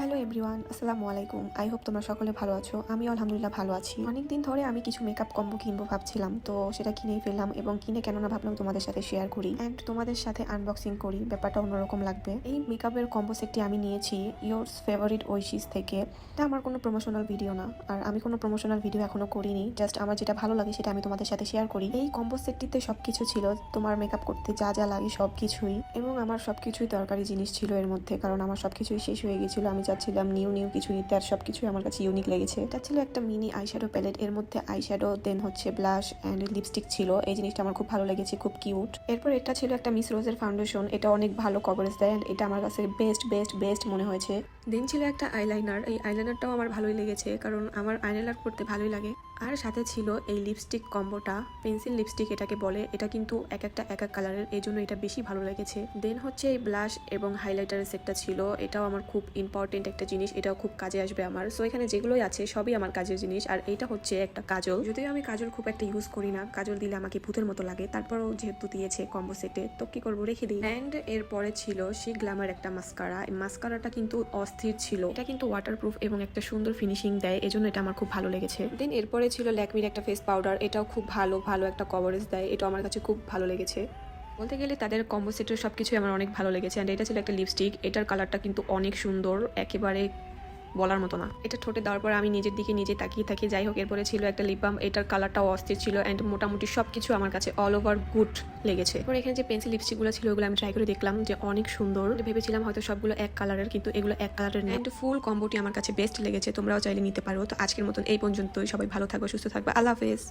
Hello everyone, আসসালামু আলাইকুম। I hope তোমরা সকলে ভালো আছো। আমি আলহামদুলিল্লাহ ভালো আছি। অনেকদিন ধরে আমি কিছু মেকআপ কম্বো কিনবো ভাবছিলাম, তো সেটা কিনেই ফেললাম এবং কিনে কেননা ভাবলাম তোমাদের সাথে শেয়ার করি অ্যান্ড তোমাদের সাথে আনবক্সিং করি, ব্যাপারটা অন্যরকম লাগবে। এই মেকআপের কম্বো সেটটি আমি নিয়েছি ইয়োর্স ফেভারিট ওয়েশিস থেকে। এটা আমার কোনো প্রমোশনাল ভিডিও না, আর আমি কোনো প্রমোশনাল ভিডিও এখনো করিনি। জাস্ট আমার যেটা ভালো লাগে সেটা আমি তোমাদের সাথে শেয়ার করি। এই কম্বো সেটটিতে সবকিছু ছিল, তোমার মেকআপ করতে যা যা লাগে সবকিছুই, এবং আমার সবকিছুই দরকারি জিনিস ছিল এর মধ্যে, কারণ আমার সবকিছুই শেষ হয়ে গেছিল। আমি চাচ্ছিলাম নিউ নিউ কিছু নিতে, আর সবকিছুই আমার কাছে ইউনিক লেগেছে। এটা ছিল একটা মিনি আইশ্যাডো প্যালেট, এর মধ্যে আইশ্যাডো, দেন হচ্ছে ব্লাশ অ্যান্ড লিপস্টিক ছিল। এই জিনিসটা আমার খুব ভালো লেগেছে, খুব কিউট। এরপর এটা ছিল একটা মিস রোজের ফাউন্ডেশন, এটা অনেক ভালো কভারেজ দেয় অ্যান্ড এটা আমার কাছে বেস্ট বেস্ট বেস্ট মনে হয়েছে। দেন ছিল একটা আইলাইনার, এই আইলাইনারটাও আমার ভালোই লেগেছে, কারণ আমার আইলাইনার করতে ভালোই লাগে। আর সাথে ছিল এই লিপস্টিক কম্বোটা, পেন্সিল লিপস্টিক এটাকে বলে। এটা কিন্তু এক একটা এক এক কালারের, এই জন্য এটা বেশি ভালো লেগেছে। দেন হচ্ছে এই ব্লাশ এবং হাইলাইটারের সেটটা ছিল, এটাও আমার খুব ইম্পর্টেন্ট একটা জিনিস, এটাও খুব কাজে আসবে আমার। সো এখানে যেগুলোই আছে সবই আমার কাজের জিনিস। আর এইটা হচ্ছে একটা কাজল, যদিও আমি কাজল খুব একটা ইউজ করি না, কাজল দিলে আমাকে ভূতের মতো লাগে, তারপরও যেহেতু দিয়েছে কম্বো সেটে তো কি করবো, রেখে দিই। অ্যান্ড এরপরে ছিল সেই গ্ল্যামার একটা মাস্কারা। এই মাস্কারাটা কিন্তু অস্থির ছিল, এটা কিন্তু ওয়াটারপ্রুফ এবং একটা সুন্দর ফিনিশিং দেয়, এজন্য এটা আমার খুব ভালো লেগেছে। দেন এরপরে ছিল ল্যাকমির একটা ফেস পাউডার, এটাও খুব ভালো ভালো একটা কভারেজ দেয়, এটা আমার কাছে খুব ভালো লেগেছে। বলতে গেলে তাদের কম্বো সেটের সবকিছুই আমার অনেক ভালো লেগেছে। অ্যান্ড এটা ছিল একটা লিপস্টিক, এটার কালারটা কিন্তু অনেক সুন্দর, একেবারে বলার মতো না। এটা ঠোঁটে দেওয়ার পর আমি নিজের দিকে নিজে তাকিয়ে থাকি। যাই হোক, এরপরে ছিল একটা লিপ বাম, এটার কালারটাও অস্থির ছিল অ্যান্ড মোটামুটি সবকিছু আমার কাছে অল ওভার গুড লেগেছে। এরপর এখানে যে পেন্সিল লিপস্টিকগুলো ছিল ওগুলো আমি ট্রাই করে দেখলাম যে অনেক সুন্দর। ভেবেছিলাম হয়তো সবগুলো এক কালারের, কিন্তু এগুলো এক কালারের না। অ্যান্ড ফুল কম্বোটি আমার কাছে বেস্ট লেগেছে, তোমরাও চাইলে নিতে পারো। তো আজকের মতন এই পর্যন্তই, সবাই ভালো থাকবে, সুস্থ থাকবে, আল্লাহ হাফেজ।